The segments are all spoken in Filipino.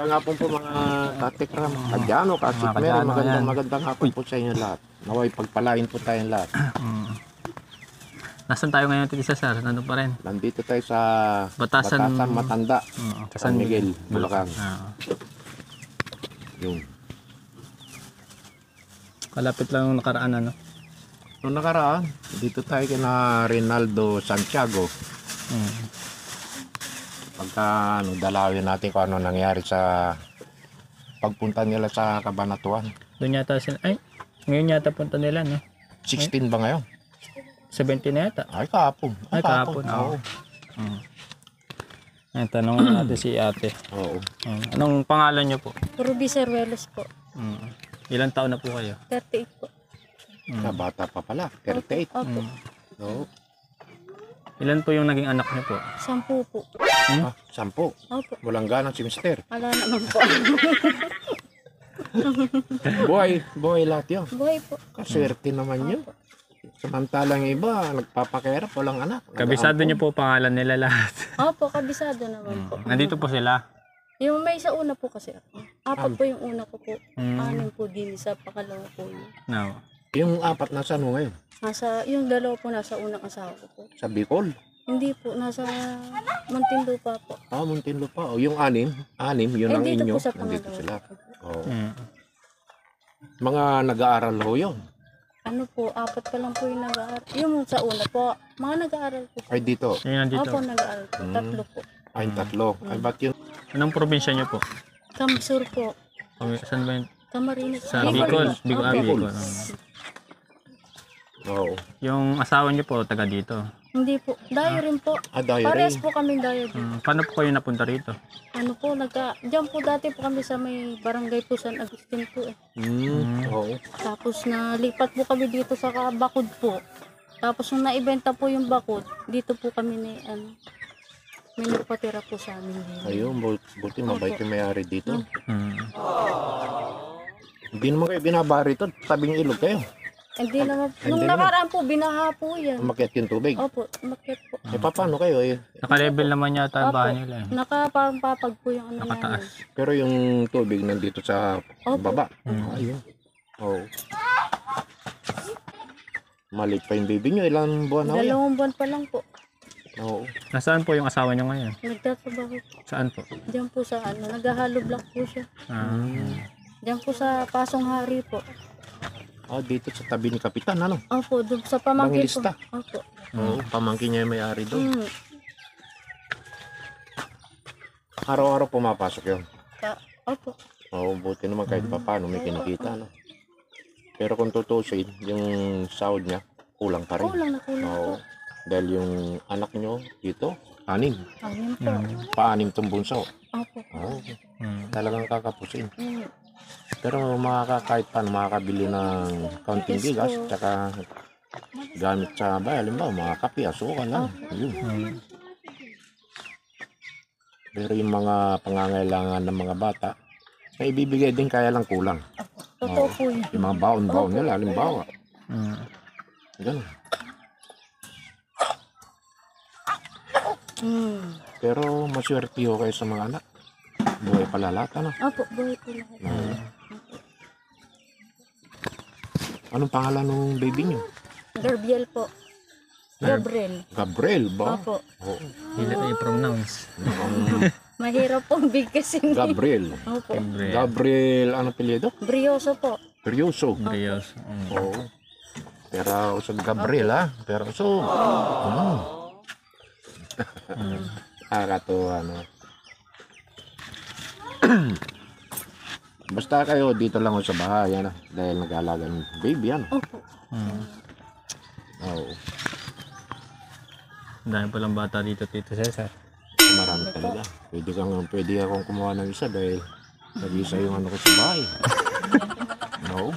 Magandang hapon po mga katikram, kadyano, kasikmer, magandang hapon po sa inyo lahat. Naway pagpalain po tayong lahat. Nasaan tayo ngayon, Tito Cesar? Nandun pa rin. Nandito tayo sa Batasan Matanda, sa San Miguel, Bulacan. Yung. Kalapit lang yung nakaraan, ano? Noong nakaraan, dito tayo kina Rinaldo Santiago. Pagka dalawin natin kung ano nangyari sa pagpunta nila sa Cabanatuan. Doon yata sila, ngayon yata punta nila, no? 16 ba ngayon? 17 na yata. Ay, kahapon. Kahapon. Oo. Ay, tanong natin si ate. Oo. Anong pangalan niyo po? Ruby Cervelos po. Ilang taon na po kayo? 38 po. Bata pa pala, 38. Opo. Oo. Ilan po yung naging anak niyo po? 10 po. 10. Opo. Walang ganang si Mister. Wala naman po. Buhay lahat yun. Buhay po. Kaswerte naman yun. Samantalang iba, nagpapakera, walang anak. Kabisado niyo po pangalan nila lahat. Opo, kabisado naman po. Nandito po sila. Yung may sa una po kasi ako. 4 po yung una ko po. 6 po din sa pakalawa po yun. No. Yung 4 nasa ano ngayon? Yung 2 po nasa unang asawa ko po. Sa Bicol? Hindi po, nasa Muntinlupa po. Muntinlupa. O yung 6, yun ang Dito inyo. po sa Nandito pangalawa. sila. Oo. Mga nag-aaral ho yun. Ano po, 4 pa lang po yung nag-aaral. Yung sa una po, mga nag-aaral po. Ay dito. Yung nandito. Opo, nag-aaral po. 3 po. Ay 3. Ay ba't yun? Anong probinsya niyo po? Kamsur po. Saan ba yun? Camarines. Sa Bicol. Bicol. Bicol. Oo. Yung asawa niyo po, taga dito. Hindi po. Dayo rin po. Dayo Parehas rin. po kaming dayo din. Paano po kayo napunta rito? Ano po, diyan po dati po kami sa may barangay po San Agustin po eh. Oo. Tapos nalipat po kami dito sa Bakod po. Tapos nung naibenta po yung Bakod, dito po kami may nagpatira po sa amin din. Ayun, buti mabait yung may-ari dito. Hmm. Hindi naman kayo binabari ito. Tabing ilog kayo. Hindi naman. Nung nakaraan po, binaha po yan. Umakyat yung tubig. Opo, umakyat po. Paano kayo? Naka-level naman yata ang bahay nila. Nakapampapag po yung ano Nakataas. Pero yung tubig nandito sa Opo. baba. Ayun. Oo. Maliit pa yung baby nyo. Ilang buwan na yan? 2 buwan pa lang po. Oo. Nasaan po yung asawa niyo ngayon? Nagtatrabaho po. Saan po? Diyan po sa naghahalo block po siya. Diyan po sa Pasong Hari po. Dito sa tabi ni Kapitan, ano? Opo, doon sa pamangkin po. Bangilista. Opo. Oo, pamangkin niya yung may-ari doon. Araw-araw pumapasok yun. Opo. Oo, buti naman kahit pa paano may kinikita, no? Pero kung tutusin, yung sahod niya, kulang pa rin. Kulang na kulang Oo. po. Dahil yung anak nyo dito, 6. Amin po. Pa-6 tong bunso. Opo. Oo. Talagang kakapusin. Mm. Pero kahit paano makakabili ng kaunting bigas, tsaka gamit sa bahay, halimbawa mga kape, asukal lang. Yun. Pero yung mga pangangailangan ng mga bata, may ibibigay din kaya lang kulang. Totoo po yun. Yung mga baon-baon nila, halimbawa. Ganun. Pero maswerte ho kayo sa mga anak. Buhay pala lahat, ano? Opo, buhay po lahat. Anong pangalan ng baby niyo? Gabriel po. Gabriel. Gabriel ba? Opo. Oo. Hindi ko i-pronounce. Mahirap pong bigkasin. Gabriel. Opo. Gabriel, ano apelyido? Brioso po. Seryoso. Brios. Oo. Pero usog Gabriel, ha? Pero usog. Nakakatuwa, no? Basta kayo dito lang sa bahay, ano? Dahil nag-aalaga ng baby, ano? Opo. Oo. Dahil palang bata dito, Tito Cesar. Marami talaga. Pwede akong kumuha ng isa dahil nag-isa yung ano ko sa bahay. No?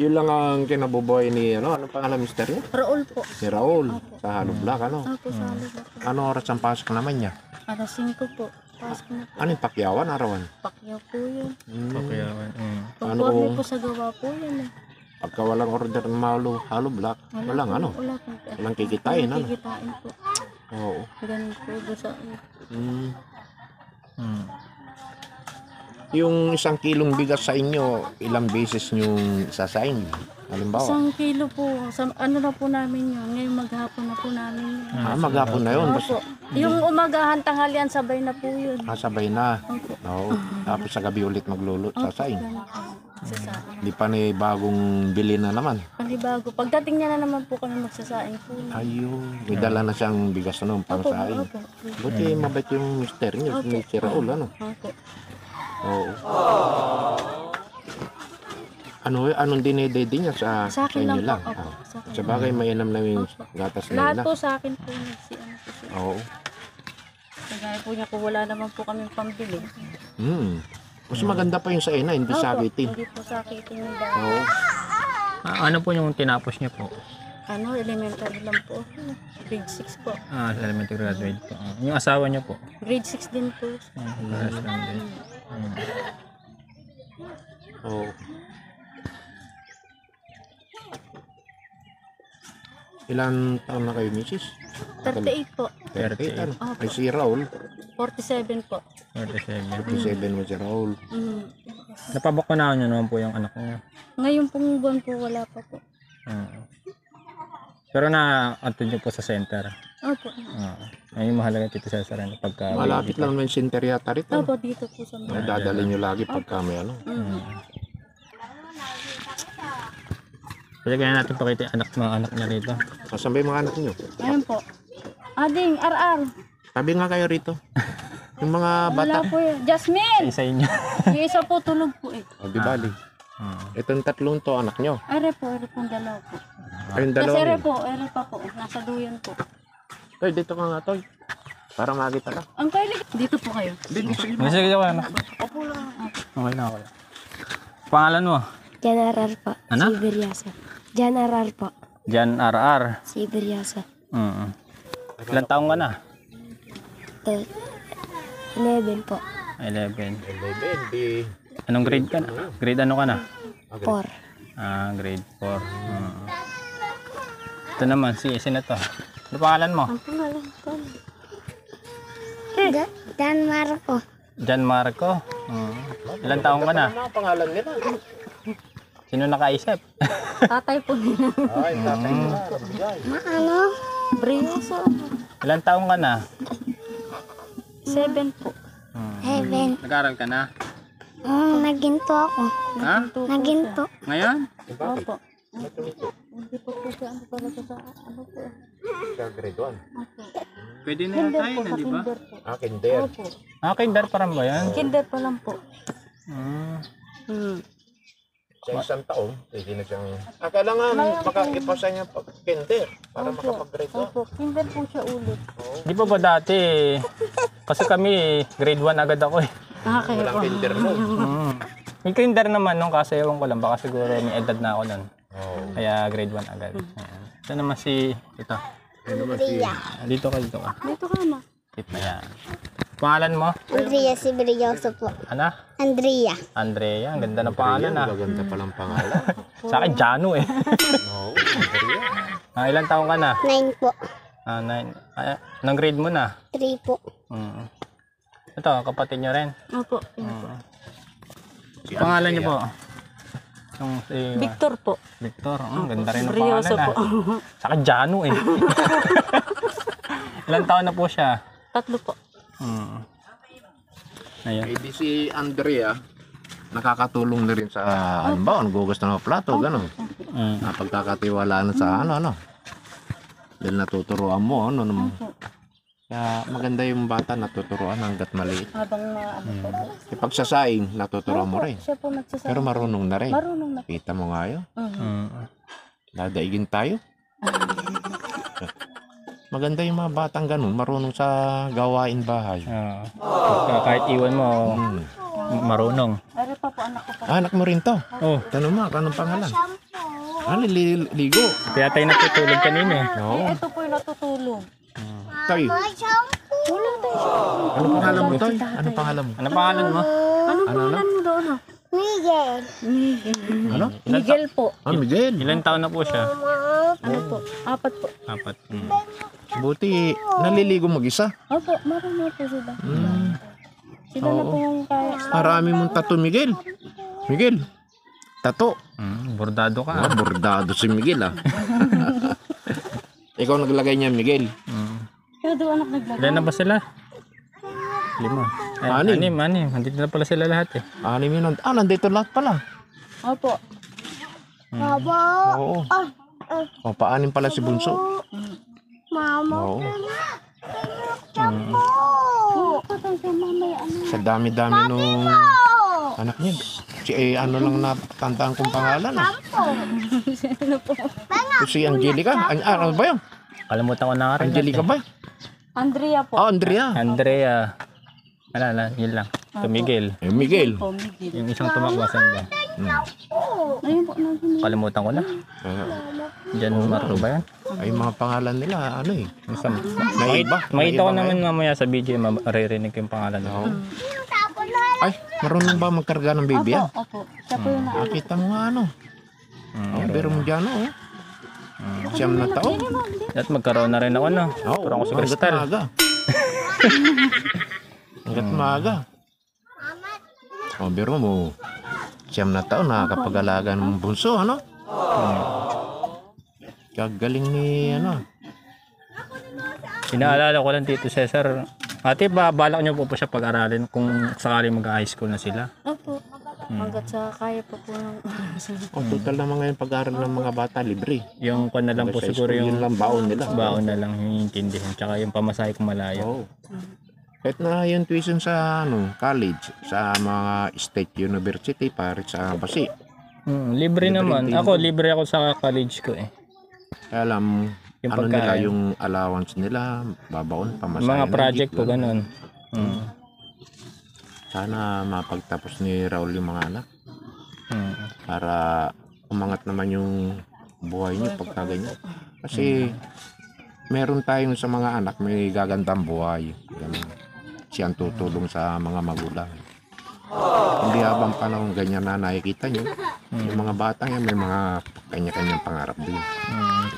Yun lang ang kinabubuhay ni, ano pangalan mister niya? Raul po. Si Raul. Sa Halo Black, ano? Opo, sa halibak. Ano oras ang pasok naman niya? Alas 5 po. Pasok na po. Ano yung pakyawan, arawan? Pakyaw po yun. Pakayawan. Pagkuhan po sa gawa po yan eh. Pagka walang order ng Halo Black, walang ano? Wala po. Walang kikitain, ano? Kikitain po. Oo. Ganun po doon sa Mm. Hmm. Yung 1 kilong bigas sa inyo, ilang beses yung sasain? Halimbawa. 1 kilo po. Ano na po namin yun. Ngayon maghapon na po namin yun. Maghapon na yun. Opo. Yung umagahan tanghalian sabay na po yun. Sabay na. Opo. Oo. Tapos sa gabi ulit sasain. Ganun po. Sasain. Di pa ni bagong bili na naman. Panibago. Pagdating niya na naman po kami magsasain po. Ayun. May dala na siyang bigas na pang Opo, sain. opo. Buti mabait yung mister niyo. Opo. Si Raul, ano? Opo. Oo. Anong dinedede niya Sa akin inyo lang lang? po. Opo. Sa akin. Sa bagay, mainam na yung Opo. gatas na Lahat nila. po sa akin po. Si ano po siya. Oo. Kagaya po niya kung wala naman po kami pambili. Mas maganda pa yung sa ina, hindi sakitin. Hindi po sakitin yung dahil. Oo. Ano po yung tinapos niyo po? Ano, elementary lang po. Grade 6 po. Sa elementary graduate po. Yung asawa niyo po? Grade 6 din po. Parehas lang din. Oo. Ilan taon na kayo, Mrs.? 38 po. 38. Ano? Opo. Ay, si Raul. 47 po. 47. 37 mo si Raul. Napabakunahan niyo naman po yung anak niyo. Ngayon pong buwan po wala pa po. Pero na-attend niyo po sa center. Opo. Ayun yung mahalaga Tito Cesar na pagka Malapit lang naman yung center yata rito. Opo, dito po sa mga. Dadalhin nyo lagi pagka may ano. Pwede kaya natin pakita yung mga anak niya rito. Saan ba yung mga anak nyo? Ayun po. Ading, RR. Tabi nga kayo rito. Yung mga Wala bata. po yun. Jasmine! Isa inyo. Yung isa po tulog po eh. O, di bali. Itong tatlong to, anak nyo. Ere po dalaw po. Ayun, Tapos dalawa ere nyo. po, ere pa po. Nasa duyan po. Toy, dito ka nga, Toy. Para makita ka. Ang kailig. Dito po kayo. Sige. Sige ko ano. Okay na ako. Pangalan mo? General po. Ano? Siberiasa. General po. Jan RR. Siberiasa. Ilang taong ka na? 11 po. 11. Di. Anong grade ka na? Grade ano ka na? 4. Grade 4. Ito naman, sino to? Ano pangalan mo? Ang pangalan ko. Dan Marco. Jan Marco. Ilang taong ka na? Ano ang pangalan nila? Sino nakaisip? Tatay po nila. Ay, tatay nila. Bigay. Ano? Brioso. Ilang taong ka na? 7 po. Heaven. Nag-aaral ka na? Naginto ako. Ha? Naginto. Ngayon? Opo. Hindi po po siya ano pala sa ano po. Sa grade 1. Opo. Pwede na Kinder tayo po, na, sa di ba? kinder po. Kinder. Opo. Kinder pa rin ba yan? Kinder pa lang po. Sa isang taon, pwede na siyang... kailangan makakipasa niya kinder para makapag-grade 1. Opo, kinder po siya ulit. Di ba dati? Kasi kami, grade 1 agad ako eh. Kaya Walang po. kinder mo. May kinder naman nung kasi ewan ko lang. Baka siguro may edad na ako nun. Oo. Kaya grade 1 agad. Ayan. Ito naman ito. Dito ka. Dito ka na. Ito yan. Pangalan mo? Andrea Siberiasa po. Ano? Andrea. Andrea. Ang ganda ng pangalan ah. Maganda palang pangalan. Sa akin, Jano eh. Oo. Ilang taong ka na? 9 po. 9. Anong grade mo na? 3 po. Ito, kapatid nyo rin. Opo. Pangalan niyo po? Yung Victor po. Victor. Ang ganda rin ng Brioso pangalan po. ah. Sa akin, Jano eh. Ilang taon na po siya? 3 po. Ayun. Eh, di si Andrea, nakakatulong na rin sa, halimbawa, nagugas na ng plato, gano'n. Pagkakatiwalaan sa ano. Dahil natuturuan mo, kaya maganda yung bata, natuturuan hanggat maliit. Habang ano po. Pagsasaing, natuturuan mo rin. Siya po nagsasabi. Pero marunong na rin. Marunong na. Kita mo nga yun. Dadaigin tayo. Maganda yung mga batang ganun, marunong sa gawain bahay. Kahit iwan mo, marunong. Ari pa po anak ko pa. Anak mo rin to. Oh, Tanong mo, anong pangalan? Ligo. kaya tayo natutulog kanina eh. Eh, ito po yung natutulog. Toy, Wala tayo siya. anong pangalan mo, Toy? Anong pangalan mo? Ano pangalan mo? Anong pangalan mo doon? Miguel. Ano? Miguel po. Miguel. Ilang taon na po siya? Ano po? 4 po. 4. Buti naliligo mag-isa. Opo, marami po sila. Sila na Oo. po yung kaya. Marami mong tato, Miguel. Miguel, tato. Bordado ka. Ah, bordado si Miguel ah. Ikaw naglagay niya, Miguel. Kaya doon anak naglagay. Ilan na ba sila? 5. Anim. Anim. Nandito na pala sila lahat eh. Anim yun. Ah, nandito lahat pala. Opo. Babo. Oo. O, paanim pala si Bunso. Mama. Oo. Patang sa mamaya ano. Sa dami-dami nung anak niya. Ano lang natandaan kong pangalan ah. Sino po? Ito si Angelica. Ano ba yun? Kalimutan ko na nga rin. Angelica ba? Andrea po. Ah, Andrea. Andrea. Yun lang. Ito Miguel. Eh, Miguel. Po, Miguel. Yung isang tumakbasan ba? Ayun po, nandun. Kalimutan ko na. Diyan Marco ba yan? Ay, mga pangalan nila, ano eh. Isang, Naiba. makita ko Naiba naman ngayon. mamaya sa video, maririnig ko yung pangalan. Oo. Ay, marunong ba magkarga ng baby yan? Opo. Siya po yung Nakita mo nga ano. Oh, pero mo dyan oh. Siyam na taon. At magkaroon na rin ako no. Oo, Pero ako sa hanggat kristal. maaga. Hanggat maaga. Oh, pero mo. Siyam na taon, nakakapag-alaga ng bunso, ano? Kagaling ni, ano. Inaalala ko lang Tito Cesar. Ate, balak niyo po siya pag-aralin kung sakali mag-high school na sila. Opo. Hanggat sa kaya pa po ng... Oh, total naman ngayon pag-aaral ng mga bata, libre. Yung kwan na lang po Sa siguro school, yun yung lang baon nila. baon na lang yung intindihan. Tsaka yung pamasahe kung malayo. Oo. Kahit na yung tuition sa ano, college, sa mga state university, pare sa Basi. Libre naman. din Ako, libre ako sa college ko eh. Kaya alam, Yung ano nila, pagkain. yung allowance nila, babaon, pamasahe. Mga ng project jeep, po ganun. ganun. Sana mapagtapos ni Raul yung mga anak para umangat naman yung buhay niyo pagka ganyan. Kasi meron tayong sa mga anak may gagandang buhay. Ganun. Siyang tutulong sa mga magulang. Hindi habang panahon ganyan na nakikita nyo, yung mga batang yan may mga kanya-kanyang pangarap din.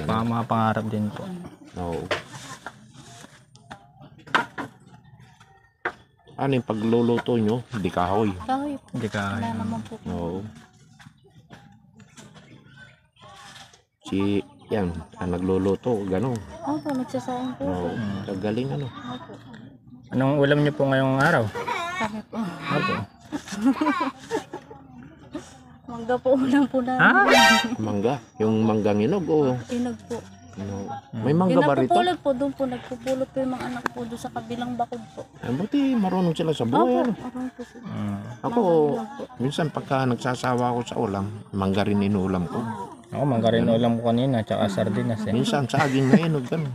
Mga pangarap din po. Oo. Ano yung pagluluto nyo? Hindi kahoy. Kahoy po. Hindi ka... Wala naman po. Oo. Si, yan, ang nagluluto, gano'n. Opo, nagsasayang po. Oo. Kagaling ano. Opo. Anong ulam niyo po ngayong araw? Kami po. Opo. Mangga po ulam po namin. Mangga. Yung manggang inog o. Inog po. No. May mangga ba rito? Pinagpupulot po doon po. Nagpupulot po yung mga anak po doon sa kabilang bakod po. Ay, buti marunong sila sa Opo. buhay. Ano? Aron po sila. Ako, minsan pagka nagsasawa ako sa ulam, mangga rin inuulam ko. Ako, manggarin ulam ko kanina, tsaka sardinas eh. Minsan saging na inog, gano'n.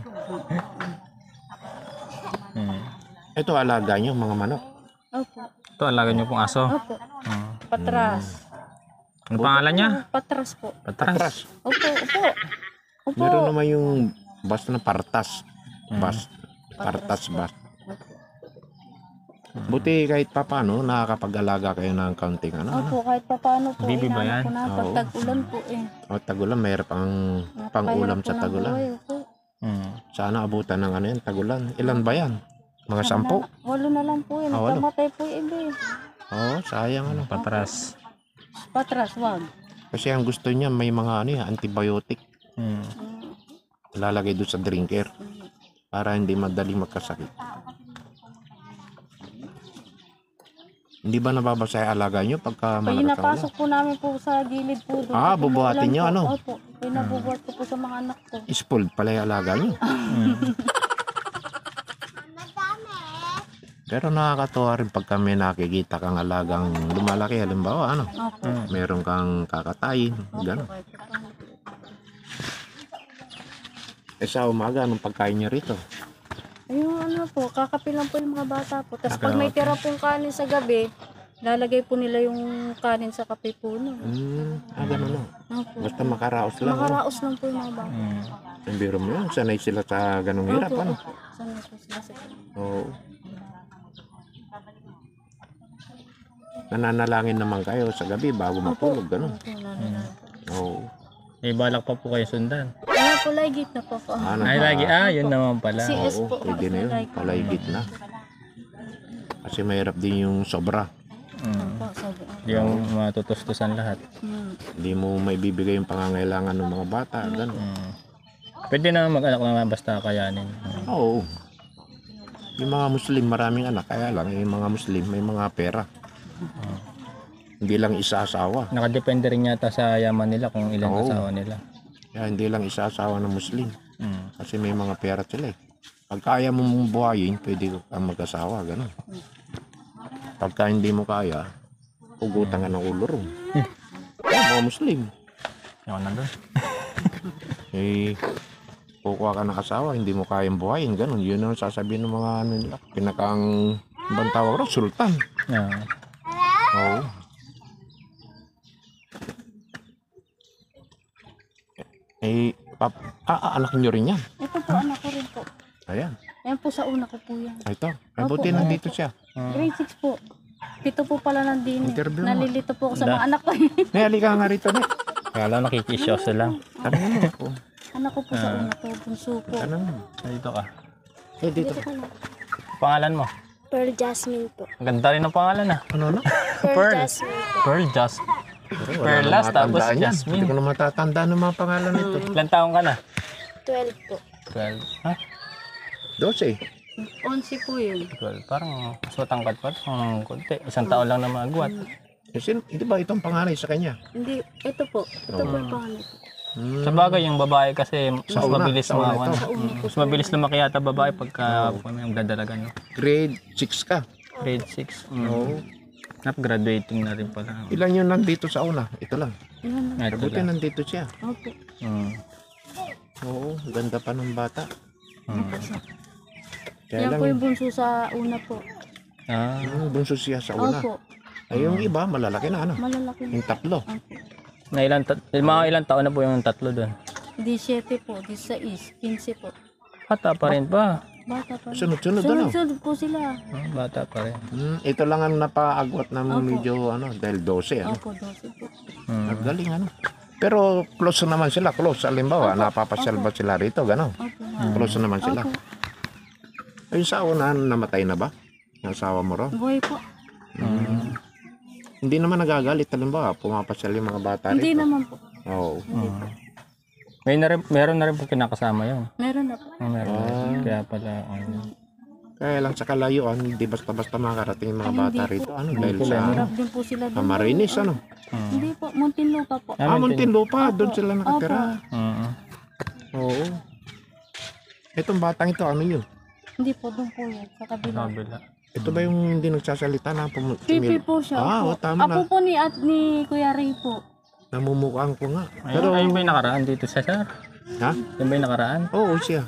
Ito alaga nyo, mga manok. Opo. Ito, alaga niyo pong aso. Opo. Patras. Ano pangalan niya? Patras po. Patras. Opo. Opo. Opo. Meron naman yung basta na partas. Partas bas. Buti kahit papano, nakakapag-alaga kayo ng kaunting ano. Opo, kahit pa paano po. Bibi ba yan? Po na, pag tag-ulan po eh. O tagulan, mayroon pang pang-ulam sa Napakahirap po ng tagulan. buhay, opo. Sana abutan ng ano yan, tagulan. Ilan ba yan? Mga 10? Walo na lang po eh. walo. Nagkamatay po yung iba eh. Oo, sayang ano. Patras. Patras, wag. Kasi ang gusto niya may mga ano yan, antibiotic. Lalagay doon sa drinker. Para hindi madali magkasakit. Hindi ba nababasa yung alaga nyo pagka malakas ang ulan? Pinapasok po namin po sa gilid po doon. Ah, Pag bubuhatin umuulan nyo, po, ano? Opo, pinabubuhat ko po sa mga anak ko. Spoiled pala yung alaga nyo. Pero nakakatuwa rin pag kami nakikita kang alagang lumalaki. Halimbawa, ano? Opo. Meron kang kakatayin. Gano'n. Kahit pa paano. Eh sa umaga, anong pagkain niya rito? Ayun ano po, kakapilan po yung mga bata po. Tapos pag may tira pong kanin sa gabi, lalagay po nila yung kanin sa kape po. No? Gano'n lang. Opo. Basta makaraos lang. Ano? Makaraos lang po yung mga bata. Ang biro mo yun, sanay sila sa ganong hirap. Opo, Ano? opo. Sanay po sila sa ganun. Oo. Nananalangin naman kayo sa gabi bago matulog. Gano'n. Opo, lalo na. Oo. May balak pa po kayo sundan. Wala kulay git na po ako. Ano Ay, ba? lagi. Yun naman pala. CS Oo, po. pwede na yun. Kulay git. Palaygit na. Kasi mahirap din yung sobra. Opo, sabi ako. Yung matutustusan lahat. Hindi mo may bibigay yung pangangailangan ng mga bata. Ganun. Pwede na mag-anak naman basta kayanin. Oo. Yung mga Muslim, maraming anak. Kaya lang, yung mga Muslim, may mga pera. Hindi lang isa-asawa. Nakadepende rin yata sa yaman nila kung ilan Oo. asawa nila. Kaya hindi lang isa-asawa ng Muslim. Mm. Kasi may mga pera sila eh. Pag kaya mo mong buhayin, pwede kang mag-asawa. Ganun. Pagka hindi mo kaya, ugutan ka ng ulo ron. Mga Muslim. Ako na doon. Eh, kukuha ka ng asawa, hindi mo kayang buhayin. Ganun. Yun ang sasabihin ng mga ano nila. Pinakang, ibang tawag ron, sultan. Oo. Eh, anak nyo rin yan. Ito po, anak ko rin po. Ayan. Ayan po sa una ko po yan. Ay, ito. Ay, buti nandito siya. Grade 6 po. Pito po pala nandini. Interview mo. Nalilito po ako sa Da. mga anak ko. Nay, halika nga rito, Nay. Kaya lang nakikisyoso lang. Tanong mo ako. Anak ko po sa una po, bunso po. Tanong mo. Dito ka. Eh, dito. Dito ka na. Pangalan mo? Pearl Jasmine po. Ang ganda rin ng pangalan Ano na? Pearl Pearl. Jasmine po. Pearl Jasmine. Perlas, Wala tapos matandaan yan. Jasmine. Hindi ko na matatandaan ng mga pangalan nito. Ilan taong ka na? 12 po. 12. Ha? 12. 11 po yun. 12. Parang mas matangkad pa. Konti. Isang taon lang na maagwat. Kasi, di ba itong panganay sa kanya? Hindi, ito po. Ito po yung pangalan ko. Sa bagay, yung babae kasi mas Sa una, mabilis sa una lumawan. ito. Mas mabilis lumaki yata babae pagka yung dadalaga, no? Grade 6 ka. Grade 6. Oo. Graduating na rin pala. Ilan yun nandito sa una? Ito lang. Yan na. Ito Buti lang. nandito siya. Opo. Oo, ganda pa ng bata. Kaya Yan lang, po yung bunso sa una po. bunso siya sa una. Opo. Ay, yung iba, malalaki na ano. Malalaki na. Yung tatlo. Opo. Na mga ilang taon na po yung tatlo doon? 17 po, 16, 15 po. Bata pa rin ba? Bata pa rin. Sunod-sunod ano. Sunod-sunod po sila. Bata pa rin. Ito lang ang napaagwat na Opo. medyo ano, dahil 12 ano. Opo, 12 po. Ang galing ano. Pero close naman sila, close. Halimbawa, napapasyal ba sila rito, gano'n? Opo. Close naman sila. Opo. Ayun sa una, namatay na ba? Yung asawa mo ron? Buhay po. Hindi naman nagagalit, halimbawa, pumapasyal yung mga bata Hindi rito. naman po. Oo. Meron na rin po kinakasama yun. Meron na po. Meron. Kaya pala, Kaya lang sa kalayuan, hindi basta-basta makarating yung mga bata rito. Ano, dahil sa Hirap din po sila doon. Camarines, ano? Hindi po, Muntinlupa po. Muntinlupa, doon sila nakatira. Oo. Itong batang ito, ano yun? Hindi po, doon po yan, sa kabila. Kabila. Ito ba yung hindi nagsasalita na Pipi po siya. Oo, tama Apo na. po ni Kuya Ray po. Namumukaan ko nga. Pero ayun ba yung nakaraan dito sa sir? Ha? Yun ba yung nakaraan? Oo, siya.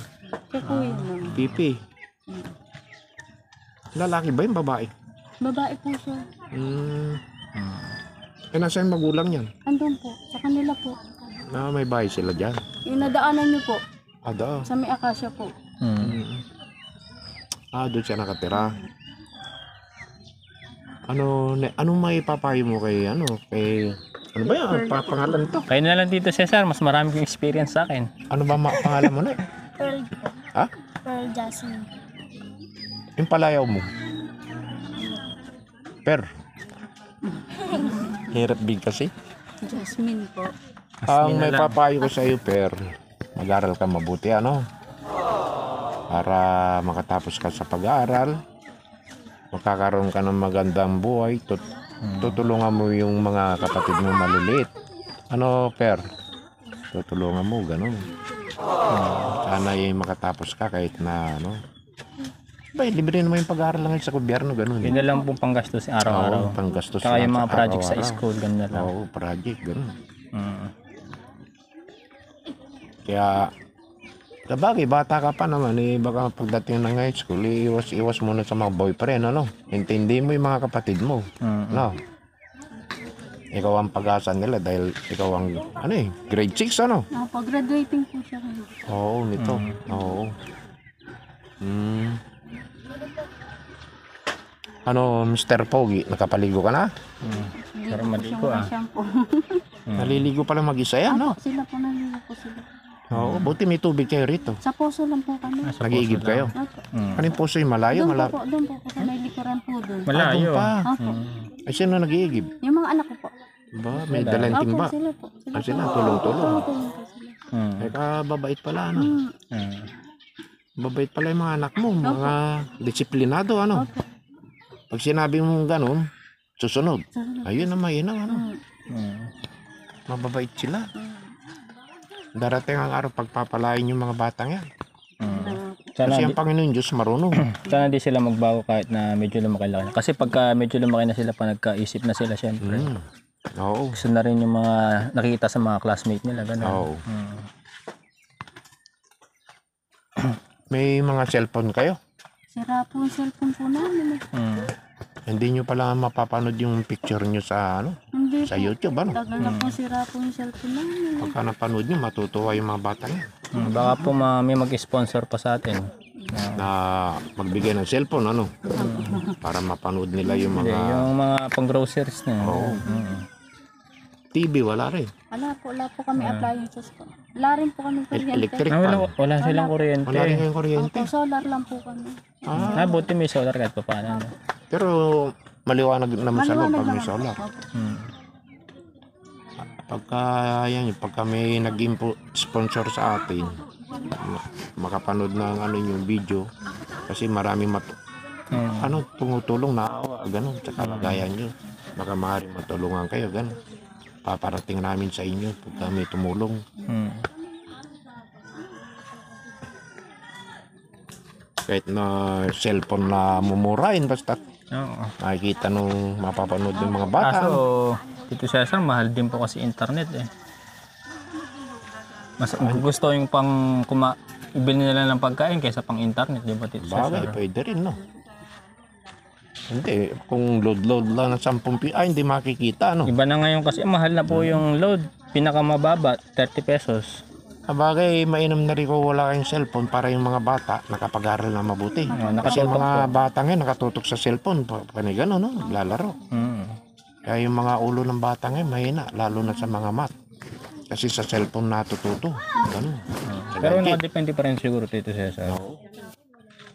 Siya po yun. Pipi. Lalaki ba yung babae? Babae po siya. Eh, nasa yung magulang yan? Andun po, sa kanila po. Na may bahay sila dyan. Yung nadaanan niyo po, Ada. sa may akasya po. Doon siya nakatira. Anong may papayo mo kay, ano ba yan? Pangalan to? Kayo na lang dito Cesar, mas marami kong experience sa akin. Ano ba pangalan mo na? Pearl po. Ha? Pearl Jasmine. Yung palayaw mo. Per. Hirap big kasi. Jasmine po. Ang may na lang. papayo ko sa iyo, Per, mag-aral ka mabuti, ano? Para makatapos ka sa pag-aaral, magkakaroon ka ng magandang buhay, tutulungan mo yung mga kapatid mo maliliit. Ano, Per? Tutulungan mo, ganun. Sana yung makatapos ka kahit na, ano. Ba, libre naman yung pag-aaral lang sa gobyerno, ganun. Yun na lang po panggastos araw-araw. Oo, panggastos Saka yung lang mga sa project sa araw-araw. school, ganun na lang. Oo, project, ganun. Mm. Kaya, sabagay, bata ka pa naman, baka pagdating ng high school, iwas muna sa mga boyfriend, ano? Intindi mo yung mga kapatid mo, no? Ikaw ang pag-asa nila dahil ikaw ang, grade 6, ano? Pag-graduating po siya. Oo, nito. Oo. Ano, Mr. Pogi, nakapaligo ka na? Hindi Pero po maligo, siya shampoo. Naliligo pala mag-isa yan, no? Sila po, naliligo po sila. Oo, buti may tubig kayo rito. Sa poso lang po kami. Sa Nag-iigib puso kayo. lang. Opo. Anong puso yung malayo? Doon po po sa may likuran po doon. Malayo. pa. Opo. Ay, sino nag-iigib? Yung mga anak ko po. Ba, may dalang timba. Opo, sila po. Ah, sila, tulong-tulong. Tulong po sila. Ay, kababait pala, ano? Mm. Babait pala yung mga anak mo, mga disiplinado, ano? Opo. Pag sinabi mo gano'n, susunod. Sarap. Ayun naman, yun ang ano. Mm. Mababait sila. Darating ang araw pagpapalain yung mga batang yan. Sana, Kasi ang Panginoon Diyos marunong. sana di sila magbago kahit na medyo lumaki-laki na. Kasi pagka medyo lumaki na sila, pa nagkaisip na sila, syempre. Mm. Oo. Gusto na rin yung mga nakikita sa mga classmate nila, gano'n. Oo. Mm. May mga cellphone kayo. Sira po yung cellphone po namin. Mm. Hindi nyo pala mapapanood yung picture nyo sa ano, Hindi sa po. YouTube, ano? Tagal na po sira po yung cellphone namin. Pagka napanood nyo, matutuwa yung mga batang yan. Baka po may mag-sponsor pa sa atin. Na magbigay ng cellphone, ano? Para mapanood nila yung Hindi, mga yung mga pang-groceries na. Oo. Mm. TV, wala rin. Wala po kami appliances po. Wala rin po kami kuryente. Electric Ah, fan. wala silang kuryente. Wala rin kayong kuryente. Opo, solar lang po kami. Ah, buti may solar kahit pa paano. No? Pero maliwanag naman sa loob pag may naman. solar. Opo. Mm. Pagka, pagka may nag-sponsor sa atin, makapanood ng ano yung video, kasi marami ano, tumutulong na ganun, sa kalagayan nyo. Baka maaaring matulungan kayo, ganun. Paparating namin sa inyo pagka may tumulong. Mm. Kahit na cellphone na mumurahin, basta Oo. makikita nung mapapanood ng mga bata. Kaso, Tito Cesar, mahal din po kasi internet eh. Mas gusto yung pang ibili nila ng pagkain kaysa pang internet, di ba Tito Bagay, Cesar? pwede rin, no? Hindi, kung load lang ng 10 hindi makikita, no? Iba na ngayon kasi mahal na po yung load. Pinakamababa, 30 pesos. Bagay, mainam na rin kung wala kayong cellphone para yung mga bata nakapag-aral na mabuti. Kasi yung nakatutok mga bata ngayon nakatutok sa cellphone, panigano, no? Naglalaro. Mm. Kaya yung mga ulo ng bata ngayon mahina, lalo na sa mga math. Kasi sa cellphone natututo. Ganun. Pero nakadepende pa rin siguro Tito Cesar.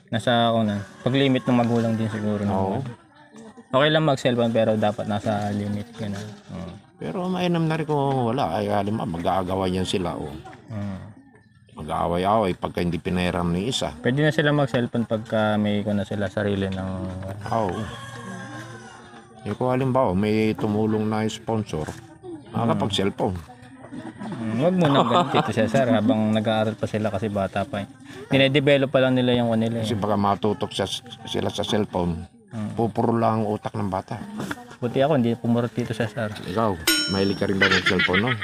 Nasa ako na. Pag-limit ng magulang din siguro. Oo. Okay lang mag-cellphone pero dapat nasa limit. Ganun. Oo. Pero mainam na rin kung wala. Ay, alam mo, mag-aagawan yan sila. Oh. Mm. Mag-aaway-away pagka hindi pinahiram ng isa. Pwede na sila mag-cellphone pagka may ko na sila sarili ng... Oo. Kung halimbawa, may tumulong na sponsor, makakapag-cellphone. Huwag mo nang ganun Tito Cesar habang nag-aaral pa sila kasi bata pa. Dine-develop pa lang nila yung kanila. Kasi baka matutok sila sa cellphone, pupuro lang ang utak ng bata. Buti ako, hindi pumurot Tito Cesar. Ikaw, mahilig ka rin ba ng cellphone nun?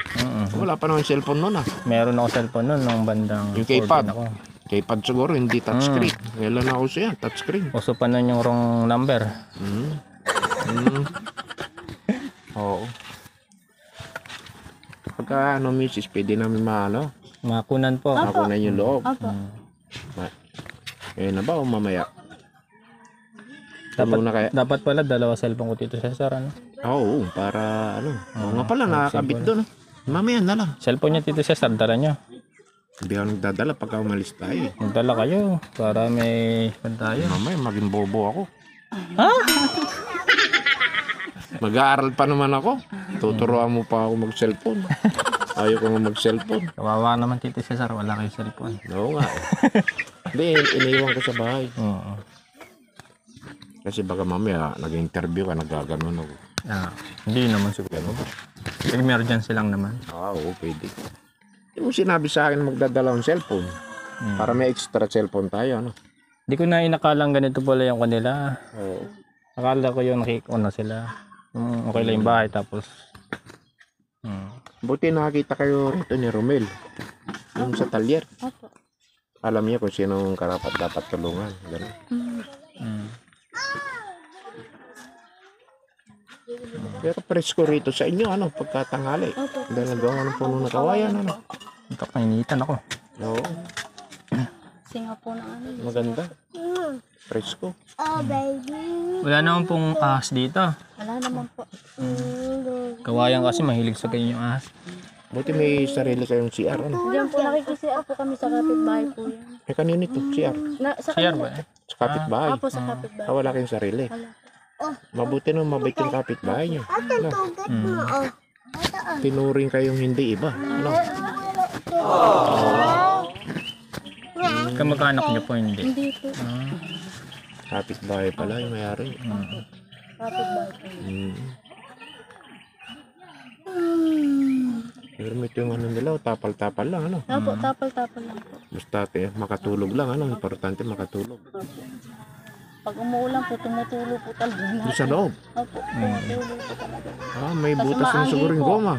Wala pa naman cellphone nun ah. Meron ako cellphone noon nung bandang Yung keypad. 14 ako. Keypad siguro, hindi touchscreen. Ngayon na uso yan, touchscreen. Uso pa nun yung wrong number. Oo. Pagka ano, misis, pwede namin maano, Makunan po. makunan yung loob. Opo. Eh na ba o mamaya? Dapat, Muna kaya? dapat pala dalawa cellphone ko Tito Cesar. Ano? Oo, para ano. Oo nga pala, nakakabit doon. Mamaya na lang. Cellphone niya Tito Cesar, dala niyo. Hindi ako nagdadala pagka umalis tayo. Magdala kayo para may pantayo. Mamaya maging bobo ako. Mag-aaral pa naman ako. Tuturuan mo pa ako mag-cellphone. Ayaw ko nga mag-cellphone. Kawawa naman Tito Cesar, wala kayo cellphone. Oo nga. Hindi, iniwan ko sa bahay. Oo. Kasi baka mamaya nag-interview ka, nagaganon ako. Ah, hindi naman siguro. Emergency lang naman. Oo, pwede. Hindi mo sinabi sa akin magdadala ng cellphone. Para may extra cellphone tayo, ano? Hindi ko na inakalang ganito pala yung kanila. Oo. Akala ko yung nakikuna sila. Okay lang yung bahay tapos... Buti nakakita kayo rito ni Romel. Yung sa talyer. Opo. Alam niya kung sinong karapat dapat tulungan. Ganun. Pero presko rito sa inyo, ano, pagkatanghali. Dahil nagawa ng puno na kawayan, ano. Kapainitan ako. Oo, Singa po ng ano. maganda. Presko. Oh, baby. Wala naman pong ahas dito. Wala naman po. Kawayan kasi mahilig sa ganyan yung ahas. Buti may sarili kayong CR, ano? Diyan po nakikisiar po kami sa kapitbahay po yan. Eh, kanino ito? CR? Sa Share kanila ba? Sa kapitbahay. po sa kapitbahay. Wala kayong sarili. Wala. Mabuti nung mabait yung kapitbahay niyo. Ano? Mm. Tinuring kayong hindi iba. Ano? Kamag-anak niyo po hindi. Hindi po. Kapitbahay pala yung mayari. Kapitbahay po. Pero may ito yung ano nila, tapal-tapal lang, ano? Opo, tapal-tapal lang po. Basta makatulog lang, ano? Importante makatulog. Pag umuulan po, tumutulo po talaga. Doon sa loob. Opo, tumutulo po talaga. May Kasi butas na maangin siguro yung po. goma.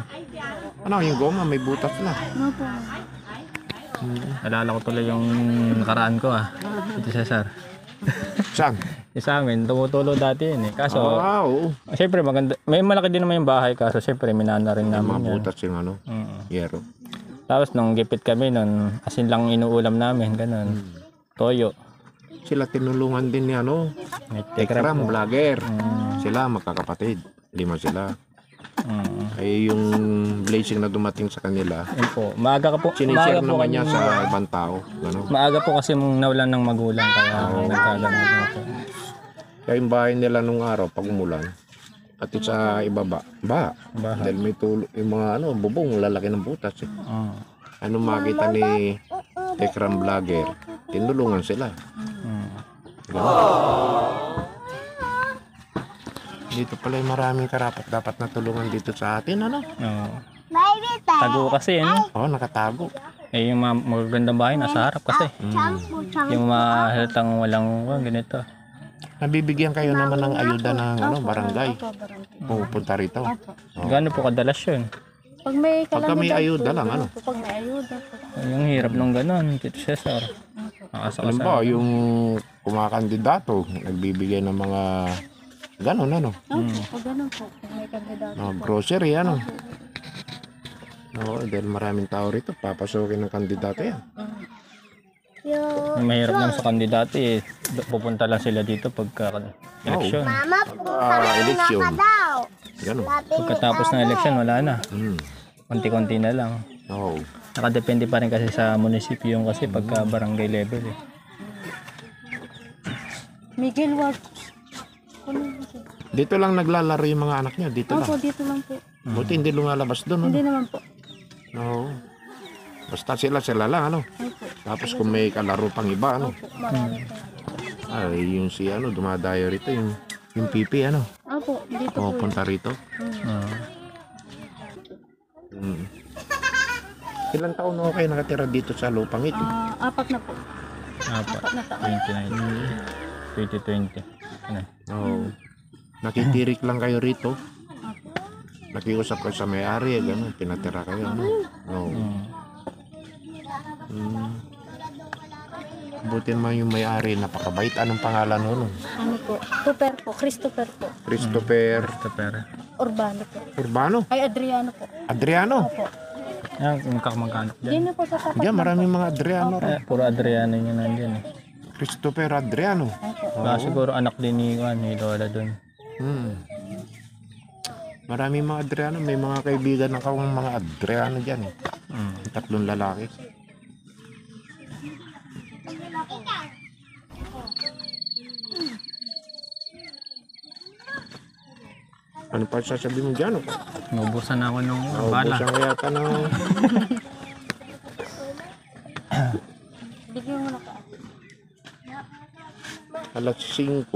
Ano, yung goma, may butas na. Opo. Alala ko tuloy yung nakaraan ko Ito Cesar. Saan? Sa amin, tumutulo dati yun Kaso, Oo. siyempre maganda. May malaki din naman yung bahay kaso siyempre minana rin Mga namin yan. butas yung ano, yero. Tapos nung gipit kami nun, asin lang inuulam namin, ganun. Toyo. Sila tinulungan din ni ano, May tekram. Tekram, vlogger. Sila magkakapatid. 5 sila. Ay yung blazing na dumating sa kanila, Yun po. Maaga ka po. sinishare Maaga po, naman niya sa ibang tao. Gano'n. maaga po kasi mong nawalan ng magulang kaya nagkagano po. Kaya yung bahay nila nung araw, pag umulan, at sa ibaba, Bahay. dahil may tulo, yung mga ano, bubong, lalaki ng butas. Eh. Ano makita ni Tekram vlogger, tinulungan sila. Dito pala yung maraming karapat dapat natulungan dito sa atin, ano? Oo. Tago kasi Nakatago. yung mga magagandang bahay nasa harap kasi. Yung mga halatang walang ganito. Nabibigyan kayo naman ng ayuda ng ano, barangay. Opo, barangay. Pupunta rito. Gaano po kadalas yun? Pag may Pagka may kalamidad ayuda po, lang, ano? po, pag may ayuda po. Yung hirap nung ganon, Tito Cesar. Alam ba, yung kumakandidato, nagbibigay ng mga ganon, ano? Opo, ganun po. Pag may kandidato. Grocery, ano? Oo, dahil maraming tao rito, papasukin ng kandidato yan. Yung mahirap lang sa kandidato pupunta lang sila dito pagka eleksyon. Eleksyon. Ganon. Pagkatapos ng eleksyon, wala na. Konti-konti na lang. Oo. Nakadepende pa rin kasi sa munisipyo yung kasi pagka barangay level Miguel Ward. Dito lang naglalaro yung mga anak niya, dito lang. Opo, dito lang po. Buti hindi lumalabas doon, ano? Hindi naman po. Oo. Basta sila lang, ano? Opo. Tapos kung may kalaro pang iba, ano? Opo, marami po. Ay, yung si ano, dumadayo rito, yung pipi, ano? Opo, dito po. Pupunta rito. Ilang taon na kayo nakatira dito sa lupang ito? 4 na po. Apat. 4 na taon. 2020. Ano? Oo. Nakitirik lang kayo rito. Nakiusap kayo sa may-ari, gano'n, pinatira kayo, ano? Oo. Buti naman yung may-ari, napakabait. Anong pangalan nun? Ano po? Tuper po. Christopher po. Christopher Urbano po. Urbano? Ay, Adriano po. Adriano? Opo. Yung kakamag-anak dyan. Diyan na po sa tapat. Diyan, maraming mga Adriano rin. Puro Adriano yun nandyan Christopher Adriano. Opo. Siguro anak din ni Lola dun. Maraming mga Adriano. May mga kaibigan na kawang mga Adriano dyan. Tatlong lalaki. Ano pa sasabihin mo dyan? Nubusan ako nung bala. Naubusan kaya ka ng... Bigyan mo na ka. Alas 5.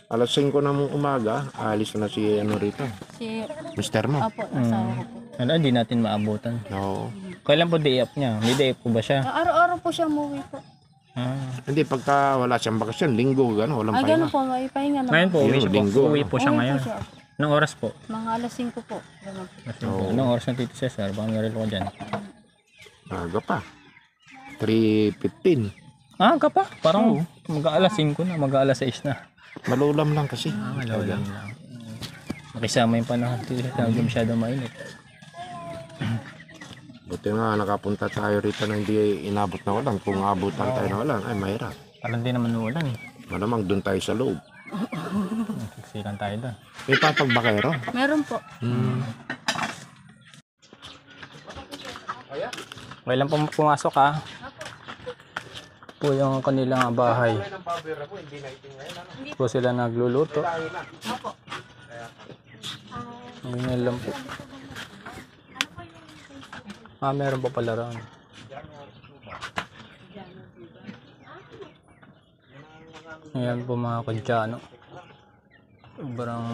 Alas 5 na mong umaga, alis na si ano rito. Si... Mister mo. Opo, asawa ko po. Ano, hindi natin maabutan. Oo. Kailan po day off niya? May day off po ba siya? Araw-araw po siya umuwi po. Hindi, pagka wala siyang bakasyon, linggo, gano'n, walang Ay, pahinga. ganun po. May pahinga naman. Ngayon po, Yun, uwi siya po. linggo, Uwi po siya Uwi ngayon. po siya. Anong oras po? Mga alas 5 po. Ganun po. Kasi po, anong oras ng Tito Cesar? Baka meron ko dyan. Aga pa. 3:15. Aga pa? Parang mag-aalas 5 na, mag-aalas 6 na. Malulam lang kasi. Malawalan lang. Makisama yung panahon. Tito Cesar, hindi masyado mainit. Buti nga, nakapunta tayo rito na hindi inabot na walang. Kung abutan tayo na walang, ay mahirap. Parang di naman ulan Malamang doon tayo sa loob. Siksikan tayo doon. May papagbakero. Meron po. Okay lang pumasok ha. Po yung kanilang bahay. Po sila nagluluto. Ngayon lang po. Meron pa pala ron. Ayan po mga kadyano. Sobrang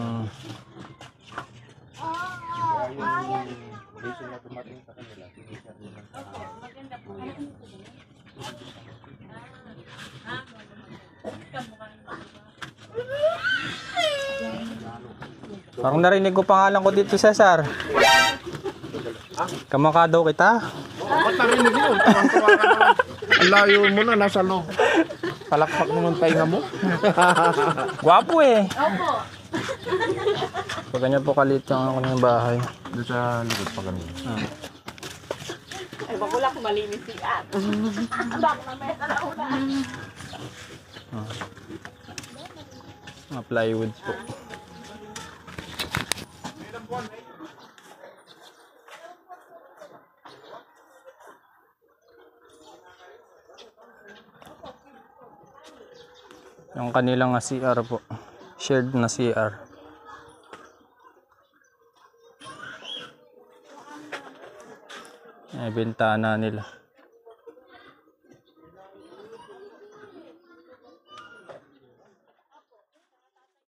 parang narinig ko pangalan ko dito, Cesar. Kamukha daw kita. Ba't narinig mo? Tawang-tawa ka naman. Ang layo mo na, nasa loob. Palakpak naman pahinga mo. Gwapo eh. Opo. Pag ganyan po kalito ang kanyang bahay. Doon sa likod pa ganun. Ay, bakula ko malinis siya. Mga plywood po. Yung kanilang CR po. Shared na CR. Bintana nila.